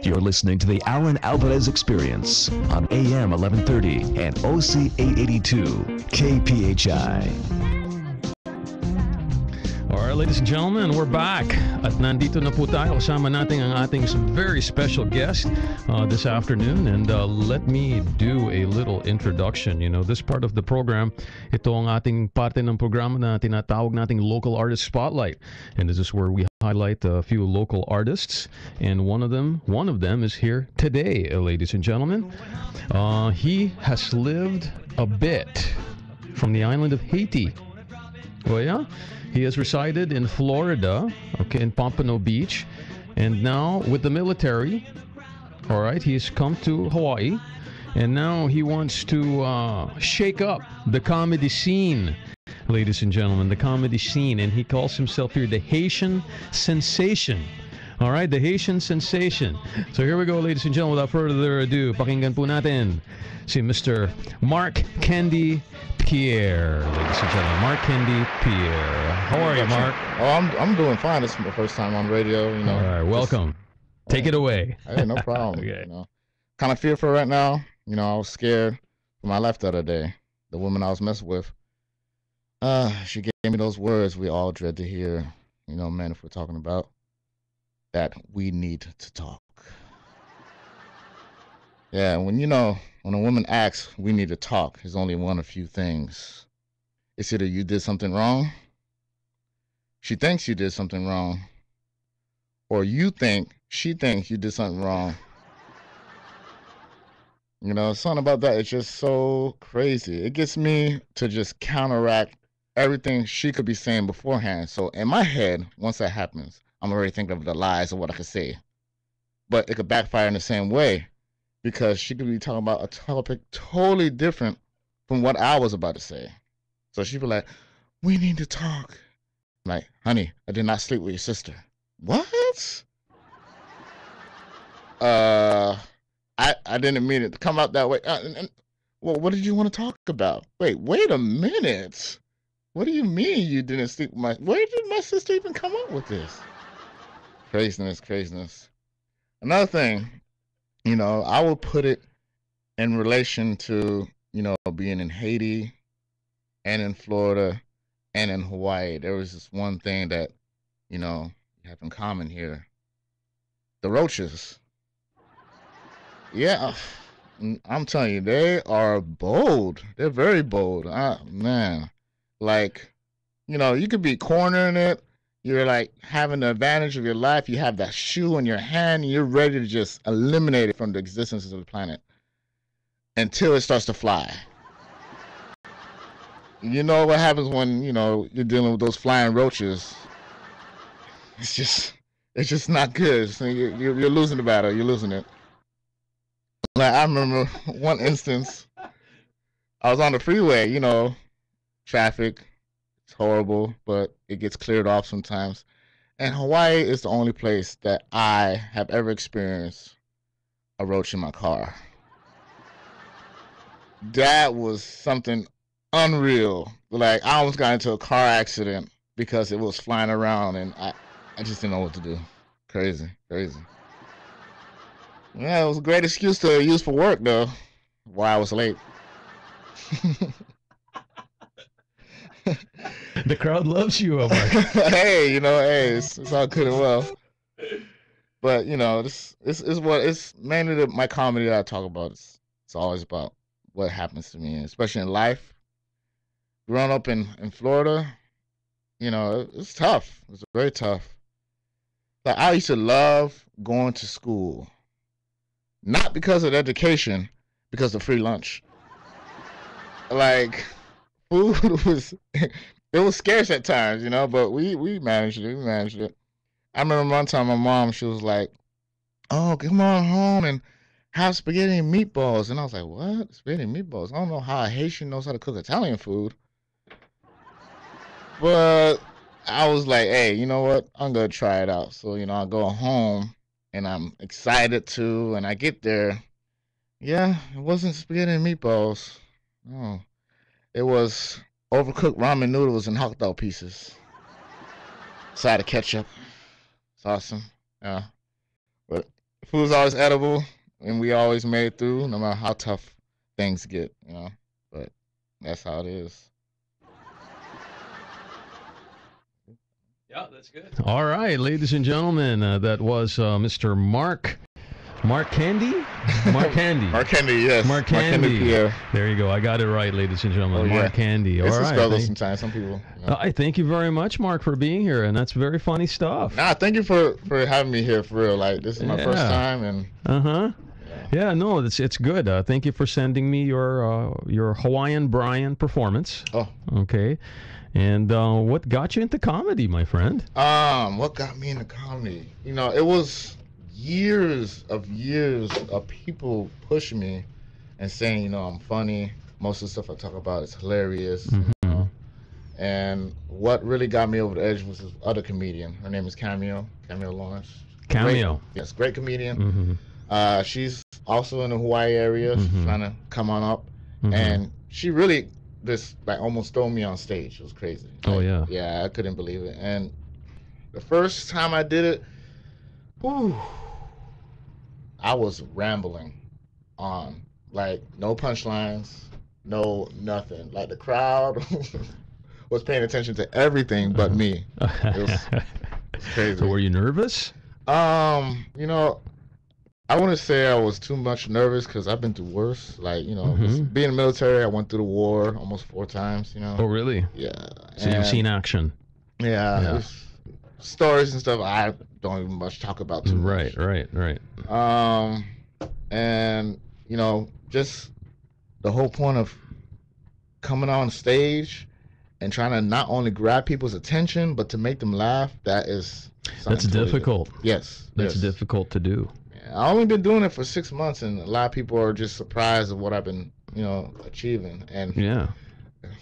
You're listening to the Allan Alvarez Experience on AM 1130 and OC 882 KPHI. Alright, ladies and gentlemen, we're back. At nandito na po tayo. Kasama natin ang ating very special guest this afternoon. And let me do a little introduction. You know, this part of the program, ito ang ating parte ng programa na tinatawag nating Local Artist Spotlight. And this is where we highlight a few local artists. And one of them is here today, ladies and gentlemen. He has lived a bit from the island of Haiti. Oh, yeah? He has resided in Florida, okay, in Pompano Beach, and now with the military, all right, he's come to Hawaii, and now he wants to shake up the comedy scene, ladies and gentlemen, the comedy scene, and he calls himself here the Haitian Sensation. All right, the Haitian Sensation. So here we go, ladies and gentlemen, without further ado, pakinggan po natin si Mr. Mark Candy Pierre, ladies and gentlemen. Mark Candy Pierre. How are you, Mark? Oh, I'm doing fine. This is my first time on radio, you know. All right, welcome. Take it away. Hey, no problem. Okay. You know, kind of fearful right now. You know, I was scared for my life the other day. The woman I was messing with, she gave me those words we all dread to hear. You know, man, if we're talking about that, we need to talk. Yeah, when a woman asks, we need to talk, there's only one of few things. It's either you did something wrong, she thinks you did something wrong, or she thinks you did something wrong. You know, something about that is just so crazy. It gets me to just counteract everything she could be saying beforehand. So in my head, once that happens, I'm already thinking of the lies of what I could say. But it could backfire in the same way, because she could be talking about a topic totally different from what I was about to say. So she'd be like, we need to talk. I'm like, honey, I did not sleep with your sister. What? I didn't mean it to come out that way. Well, what did you want to talk about? Wait a minute. What do you mean you didn't sleep with where did my sister even come up with this? Craziness. Another thing, you know, I will put it in relation to, you know, being in Haiti and in Florida and in Hawaii. There was this one thing that, you know, you have in common here. The roaches. Yeah, I'm telling you, they are bold. They're very bold. Man, like, you know, you could be cornering it. You're like having the advantage of your life. You have that shoe in your hand, and you're ready to just eliminate it from the existence of the planet until it starts to fly. You know what happens when, you know, you're dealing with those flying roaches? It's just not good. So you're losing the battle. You're losing it. Like, I remember one instance, I was on the freeway, you know, traffic. It's horrible, but it gets cleared off sometimes. And Hawaii is the only place that I have ever experienced a roach in my car. That was something unreal. Like, I almost got into a car accident because it was flying around, and I just didn't know what to do. Crazy. Yeah, it was a great excuse to use for work, though, why I was late. The crowd loves you, Mark. Hey, you know, it's all good and well. But, you know, this is what it's mainly my comedy that I talk about. It's always about what happens to me, especially in life. Growing up in Florida, you know, it's tough. It's very tough. Like, I used to love going to school. Not because of education, because of free lunch. Like, food it was scarce at times, you know, but we managed it. I remember one time my mom, she was like, oh, come on home and have spaghetti and meatballs. And I was like, what? Spaghetti and meatballs? I don't know how a Haitian knows how to cook Italian food. But I was like, hey, you know what? I'm going to try it out. So, you know, I go home and I'm excited too. And I get there. Yeah, it wasn't spaghetti and meatballs. No, it was overcooked ramen noodles and hot dog pieces. Side of ketchup. It's awesome. Yeah. But food's always edible, and we always made it through, no matter how tough things get, you know. But that's how it is. Yeah, that's good. All right, ladies and gentlemen, that was Mr. Mark Candy? Mark Candy. Mark Candy, yes. Mark Candy. Pierre. There you go. I got it right, ladies and gentlemen. Oh, yeah. Mark Candy. All It's a right. struggle sometimes. Some people. You know. I thank you very much, Mark, for being here, and that's very funny stuff. Nah, thank you for having me here for real. Like, this is my first time, and Yeah, no, it's good. Thank you for sending me your Hawaiian Brian performance. Oh, okay. And what got you into comedy, my friend? what got me into comedy? You know, it was years of people pushing me and saying, you know, I'm funny. Most of the stuff I talk about is hilarious. Mm-hmm. You know? And what really got me over the edge was this other comedian. Her name is Cameo Lawrence. Cameo. Yes, great comedian. Mm-hmm. She's also in the Hawaii area, trying to come on up. Mm-hmm. And she really like almost threw me on stage. It was crazy. Oh, like, yeah. Yeah, I couldn't believe it. And the first time I did it, I was rambling on, like, no punchlines, no nothing. Like, the crowd was paying attention to everything but me. It was crazy. So were you nervous? You know, I wouldn't say I was too much nervous because I've been through worse. Like, you know, being in the military, I went through the war almost 4 times, you know. Oh, really? Yeah. So you've seen action. Yeah. Stories and stuff I don't even much talk about too much. Right. And, you know, just the whole point of coming on stage and trying to not only grab people's attention, but to make them laugh, that's totally difficult. Different. Yes. That's difficult to do. I only been doing it for 6 months, and a lot of people are just surprised at what I've been, you know, achieving. And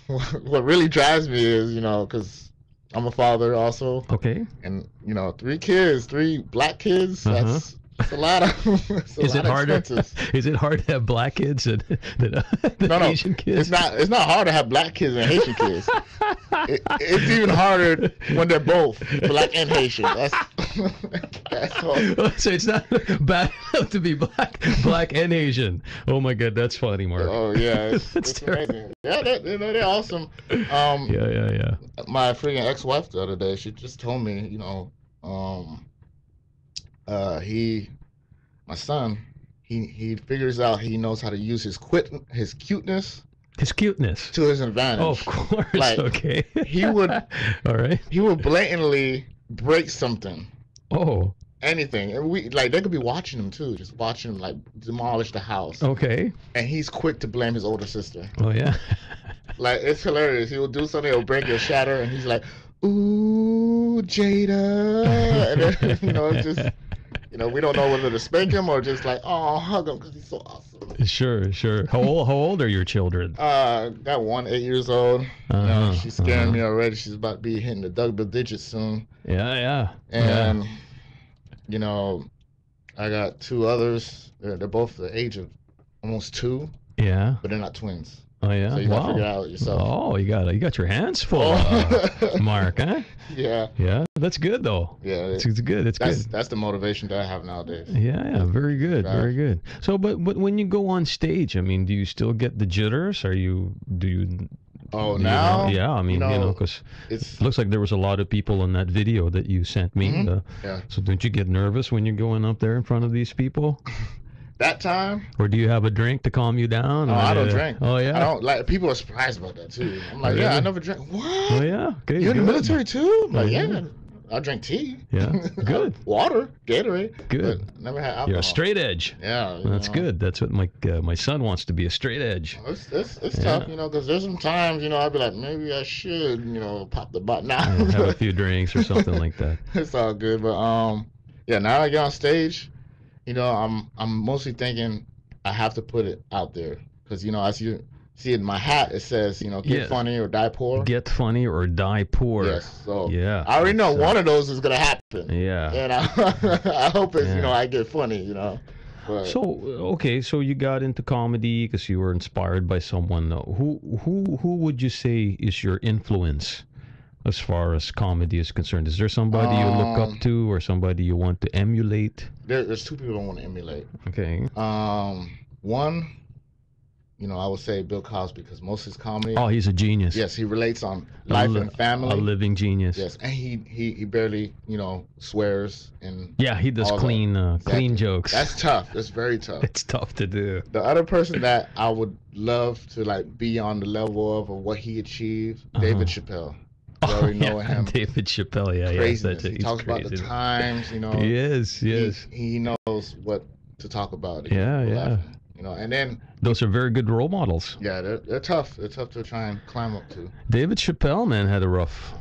what really drives me is, you know, because I'm a father also. Okay. And, you know, 3 kids, 3 black kids. That's a lot of. Is it hard to have black kids than Asian kids? It's not hard to have black kids and Haitian kids. It's even harder when they're both black and Haitian. That's all. So it's not bad enough to be black and Asian. Oh my God, that's funny, Mark. Oh yeah, it's amazing. Yeah, they're awesome. Yeah. My freaking ex-wife the other day, she just told me, you know, my son, he figures out he knows how to use his cuteness to his advantage. Oh, of course. Like, okay. He would. All right. He would blatantly break something. Oh. Anything, and they could be watching him too, just watching him like demolish the house. Okay. And he's quick to blame his older sister. Oh yeah. Like, it's hilarious. He will do something, he'll break or shatter, and he's like, "Ooh, Jada," and then, you know, it's just. You know, we don't know whether to spank him or just like, oh, hug him because he's so awesome. Sure. How old are your children? Got one 8 years old. You know, she's scaring me already. She's about to be hitting the double digits soon. Yeah. And, you know, I got 2 others. They're both the age of almost 2. Yeah. But they're not twins. Oh yeah. So you gotta figure it out yourself. Oh, you got your hands full, Mark, huh? Yeah. Yeah, that's good though. Yeah, it's good. That's the motivation that I have nowadays. Yeah, very good, very good. So, but when you go on stage, I mean, do you still get the jitters? Do you? Oh, now? Yeah, I mean, you know, because it looks like there was a lot of people in that video that you sent me. Yeah. So don't you get nervous when you're going up there in front of these people? That time? Or do you have a drink to calm you down? No, I don't drink. Oh, yeah? I don't, like, people are surprised about that, too. I'm like, yeah, I never drink. What? Oh, yeah? Okay, you're in the military, too? I'm like, yeah. I drink tea. Yeah, good. Water, Gatorade. Good. But never had alcohol. You're a straight edge. Yeah. That's good. That's what my son wants to be, a straight edge. It's tough, you know, because there's some times, you know, I'd be like, maybe I should, you know, pop the button out. Have a few drinks or something like that. It's all good. But, yeah, now I get on stage, you know, I'm mostly thinking, I have to put it out there because, you know, as you see in my hat, it says, you know, get funny or die poor. Get funny or die poor. Yes. So yeah, I already know one of those is going to happen. Yeah. And I hope it's, you know, I get funny, you know. But. So, okay, so you got into comedy because you were inspired by someone. Who would you say is your influence as far as comedy is concerned? Is there somebody you look up to or somebody you want to emulate? There's two people I want to emulate. Okay. One, I would say Bill Cosby, because most of his comedy. Oh, he's a genius. Yes, he relates on life and family. A living genius. Yes, and he barely swears and. Yeah, he does clean jokes. That's tough. That's very tough. It's tough to do. The other person that I would love to be on the level of what he achieved, David Chappelle. You already know him. David Chappelle, yeah. Craziness. Yeah, he talks about the times, Yes. He knows what to talk about. Yeah. And then those are very good role models. Yeah, they're tough. They're tough to try and climb up to. David Chappelle, man, had a rough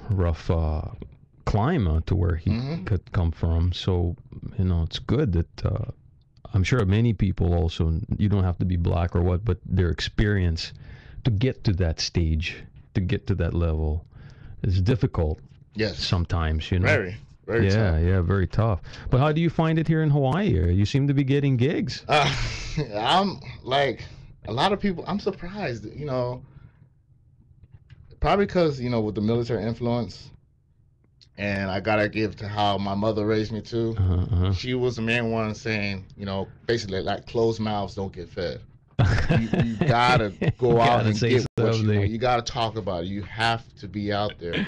climb to where he could come from. So it's good that I'm sure many people also. You don't have to be black or what, but their experience to get to that stage, to get to that level, is difficult. Yes. Sometimes, Very tough. Yeah, very tough. But how do you find it here in Hawaii? You seem to be getting gigs. I'm like a lot of people. I'm surprised, probably because with the military influence, and I gotta give to how my mother raised me too. She was the main one saying, basically like closed mouths don't get fed. You gotta go out and get what you want. You gotta talk about it. You have to be out there,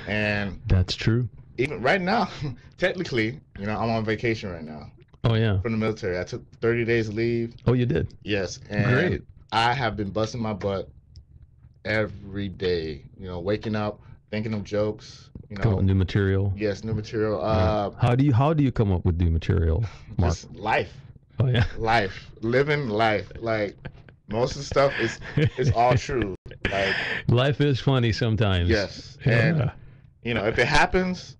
and that's true. Even right now, technically, I'm on vacation right now. Oh yeah. From the military, I took 30 days leave. Oh, you did? Yes, and great. I have been busting my butt every day. Waking up, thinking of jokes. Come up with new material. Yes, new material. How do you come up with new material, Mark? Just life. Oh yeah. Life, living life. Like most of the stuff is all true. Like life is funny sometimes. Yes, and if it happens,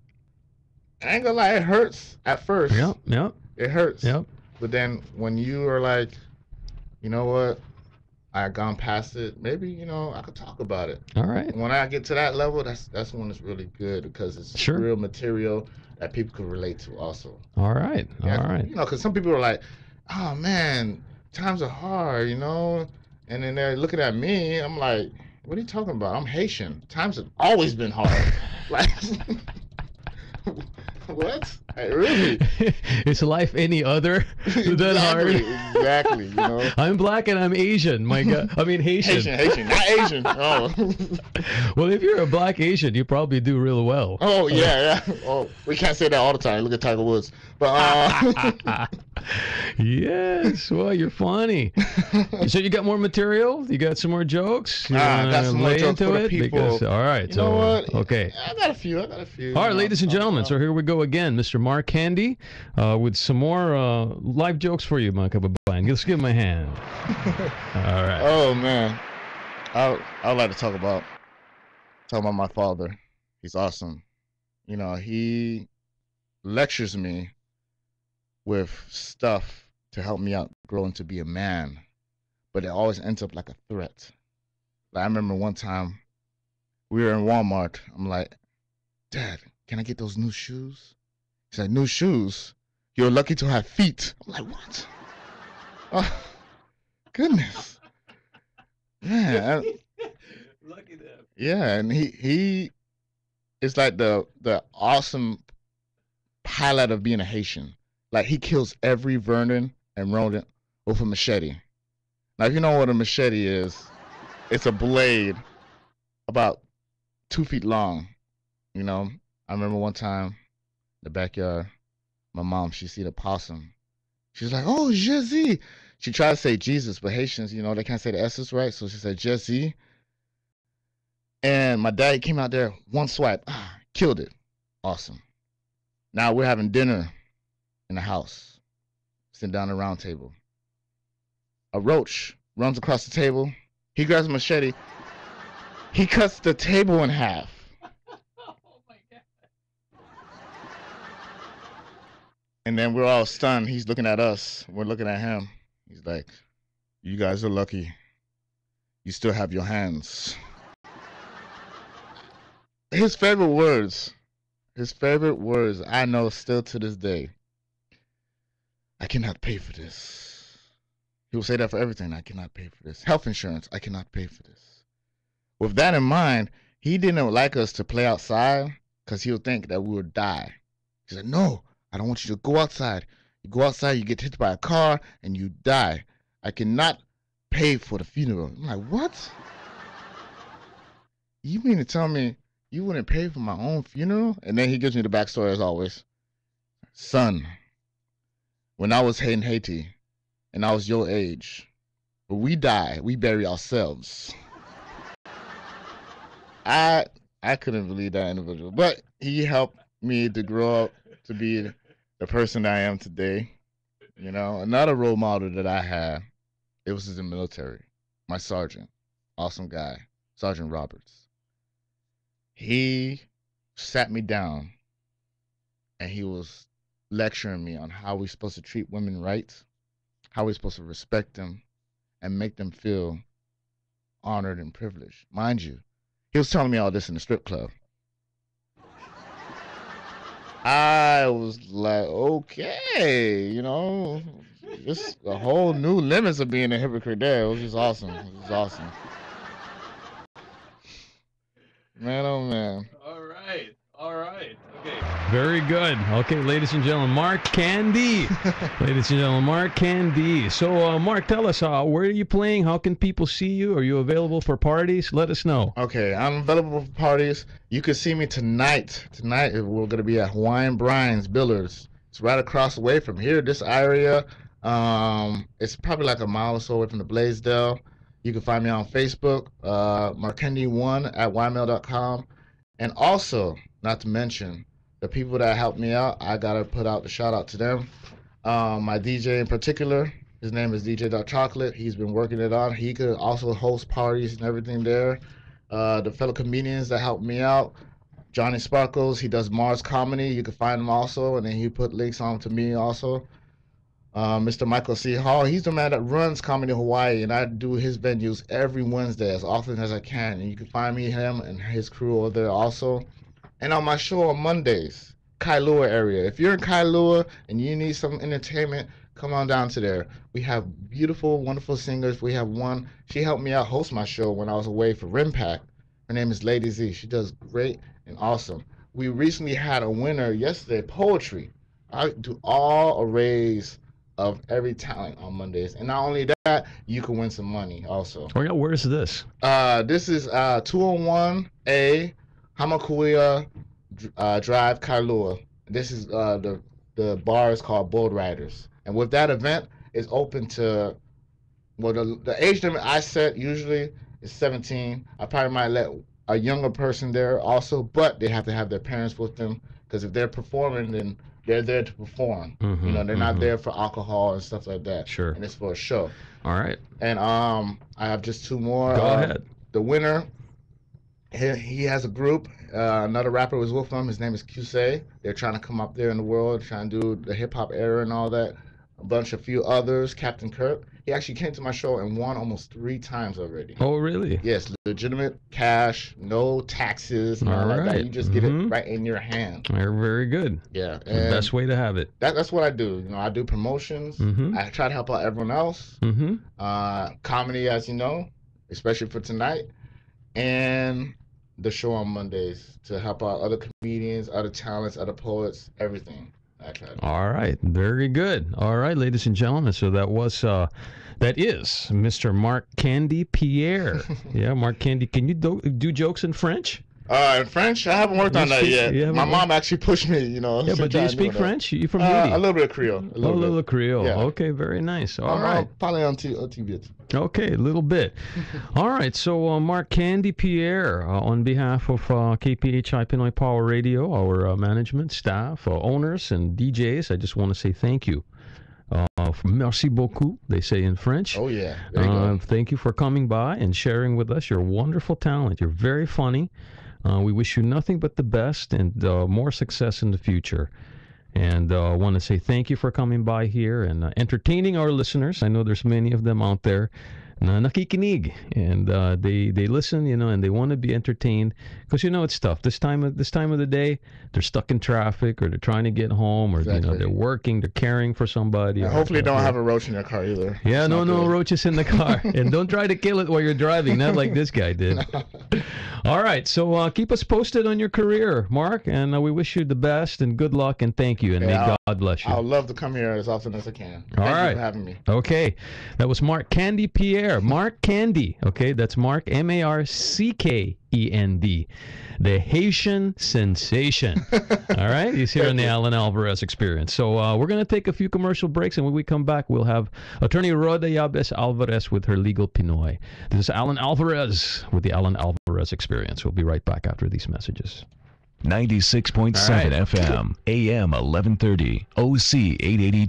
I ain't gonna lie, it hurts at first. Yep. It hurts. Yep. But then when you are like, you know what, I had gone past it. Maybe I could talk about it. All right. When I get to that level, that's when it's really good because it's real material that people can relate to also. All right. All right. Because some people are like, oh man, times are hard, and then they're looking at me. I'm like, what are you talking about? I'm Haitian. Times have always been hard. Like, what? Really? Is life any other than hard? Exactly. I'm black and I'm Asian. My God. I mean Haitian. Haitian, not Asian. Oh. Well, if you're a black Asian, you probably do real well. Oh yeah. Oh, we can't say that all the time. Look at Tiger Woods. But yes. Well, you're funny. So you got more material? You got some more jokes? You I got some more jokes for the people. Because, all right. You know what? Okay. I got a few. All right, ladies and gentlemen. So here we go again, Mr. Mark Candy, with some more live jokes for you, Mike Kababayan. Let's give him a hand. All right. Oh man, I'd like to talk about my father. He's awesome. He lectures me with stuff to help me out growing to be a man, but it always ends up like a threat. Like I remember one time we were in Walmart. I'm like, Dad, can I get those new shoes? He's like, new shoes? You're lucky to have feet. I'm like, what? Oh, goodness. Man. Lucky to have. Yeah, and he is like the awesome highlight of being a Haitian. Like he kills every vermin and rodent with a machete. Now, if you know what a machete is, it's a blade about 2 feet long. I remember one time in the backyard, my mom, she seen a possum. She's like, oh, Jésus. She tried to say Jesus, but Haitians, they can't say the S's right. So she said, Jésus. And my dad came out there, one swipe, killed it. Awesome. Now we're having dinner in the house, sitting down at a round table. A roach runs across the table. He grabs a machete. He cuts the table in half. And then we're all stunned. He's looking at us. We're looking at him. He's like, you guys are lucky. You still have your hands. His favorite words, I know still to this day. I cannot pay for this. He will say that for everything. I cannot pay for this. Health insurance, I cannot pay for this. With that in mind, He didn't like us to play outside because he would think that we would die. He said, "No, I don't want you to go outside. You go outside, you get hit by a car, and you die. I cannot pay for the funeral." I'm like, "What? You mean to tell me you wouldn't pay for my own funeral?" And then he gives me the backstory as always. "Son, when I was in Haiti and I was your age, when we die, we bury ourselves." I couldn't believe that individual, but he helped me to grow up to be the person I am today. You know, another role model that I had, it was in the military. My sergeant, awesome guy, Sergeant Roberts. He sat me down and he was lecturing me on how we're supposed to treat women right, how we're supposed to respect them and make them feel honored and privileged. Mind you, he was telling me all this in the strip club. I was like, okay, you know, just a whole new limits of being a hypocrite there. It was just awesome. It was awesome. Man, oh man. All right. Okay. Very good. Okay, ladies and gentlemen, Mark Candy. Ladies and gentlemen, Mark Candy. So, Mark, tell us, where are you playing? How can people see you? Are you available for parties? Let us know. Okay, I'm available for parties. You can see me tonight. Tonight, we're going to be at Hawaiian Brian's Billards. It's right across the way from here, this area. It's probably like a mile or so away from the Blaisdell. You can find me on Facebook, markendi1@ymail.com. And also, not to mention, the people that helped me out, I got to put out the shout out to them. My DJ in particular, his name is DJ.Chocolate. He's been working it on. He could also host parties and everything there. The fellow comedians that helped me out, Johnny Sparkles, he does Mars Comedy. You can find him also, and then he put links on to me also. Mr. Michael C. Hall, he's the man that runs Comedy Hawaii, and I do his venues every Wednesday as often as I can. And you can find me, him, and his crew over there also. And on my show on Mondays, Kailua area. If you're in Kailua and you need some entertainment, come on down to there. We have beautiful, wonderful singers. We have one. She helped me out host my show when I was away for RIMPAC. Her name is Lady Z. She does great and awesome. We recently had a winner yesterday, poetry. I do all arrays of every talent on Mondays. And not only that, you can win some money also. Oh, yeah, where is this? This is 201A Hamakuia Drive, Kailua. This is the bar is called Bold Riders. And with that event, it's open to, well, the age limit I set usually is 17. I probably might let a younger person there also, but they have to have their parents with them, because if they're performing, then they're there to perform. Mm-hmm, you know, they're not there for alcohol and stuff like that. Sure. And it's for a show. All right. And I have just two more. Go ahead. The winner, he has a group. Another rapper was with him. His name is Qsay. They're trying to come up there in the world, trying to do the hip hop era and all that. A few others. Captain Kirk. He actually came to my show and won almost 3 times already. Oh, really? Yes, legitimate cash, no taxes, all like right. that. You just get it right in your hand. They're very good. Yeah, The best way to have it. That's what I do. You know, I do promotions. I try to help out everyone else. Comedy, as you know, especially for tonight, and the show on Mondays to help out other comedians, other talents, other poets, everything. All right, very good. All right, ladies and gentlemen, so that is Mr. Mark Candy Pierre. Yeah, Mark Candy. Can you do jokes in French? In French, I haven't worked on that yet. My mom actually pushed me, you know. Yeah, but do you speak French? You from Haiti? A little bit of Creole. A little Creole. Yeah. Okay, very nice. All right. Probably on TV. Okay, a little bit. All right, so Mark Candy Pierre, on behalf of KPHI Pinoy Power Radio, our management, staff, owners, and DJs, I just want to say thank you. Merci beaucoup, they say in French. Oh, yeah. There you go. Thank you for coming by and sharing with us your wonderful talent. You're very funny. We wish you nothing but the best and more success in the future. And I want to say thank you for coming by here and entertaining our listeners. I know there's many of them out there na nakikinig, and they listen, and they want to be entertained, because it's tough this time of the day. They're stuck in traffic, or they're trying to get home, or Exactly. they're working, they're caring for somebody. And hopefully, don't have a roach in their car either. Yeah, It's no not good. roaches in the car, and don't try to kill it while you're driving. Not like this guy did. All right, so keep us posted on your career, Mark, and we wish you the best and good luck, and thank you, and may God bless you. I'd love to come here as often as I can. All Thank right. you for having me. Okay, that was Mark Candy Pierre. Mark Candy. Okay, that's Mark Marckend, the Haitian sensation. All right, he's here on the Allan Alvarez Experience. So we're going to take a few commercial breaks, and when we come back, we'll have attorney Roda Yabes Alvarez with her legal Pinoy. This is Allan Alvarez with the Allan Alvarez Experience. We'll be right back after these messages. 96.7 FM, AM 1130, OC 880.